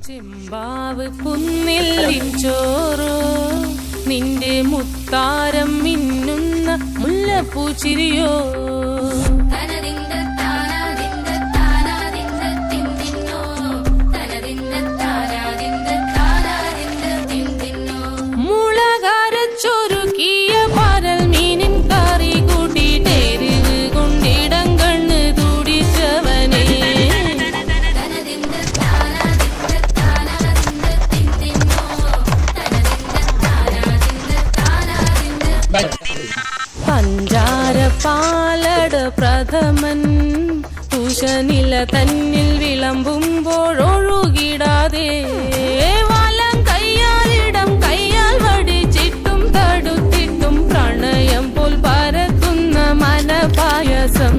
ചെമ്പാവ് കുന്നില്ലിൻ ചോറോ നിന്റെ മുത്താരം മിന്നുന്ന മുല്ലപ്പൂച്ചിരിയോ മുളകരച്ചൊരുക്കിയ പരൽ മീനിൻ കറി കൂട്ടിയിട്ടെരിവ് കൊണ്ടിടം കണ്ണ് തുടിച്ചവനേ പഞ്ചാര പാലട പ്രഥമൻ തുഷനില തന്നിൽ വിളമ്പുമ്പോഴൊഴുകിടാതെ വലം കയ്യാലിടം കയ്യാൽ വടിച്ചിട്ടും തടുത്തിട്ടും പ്രണയം പോൽ പരക്കുന്ന മനപായസം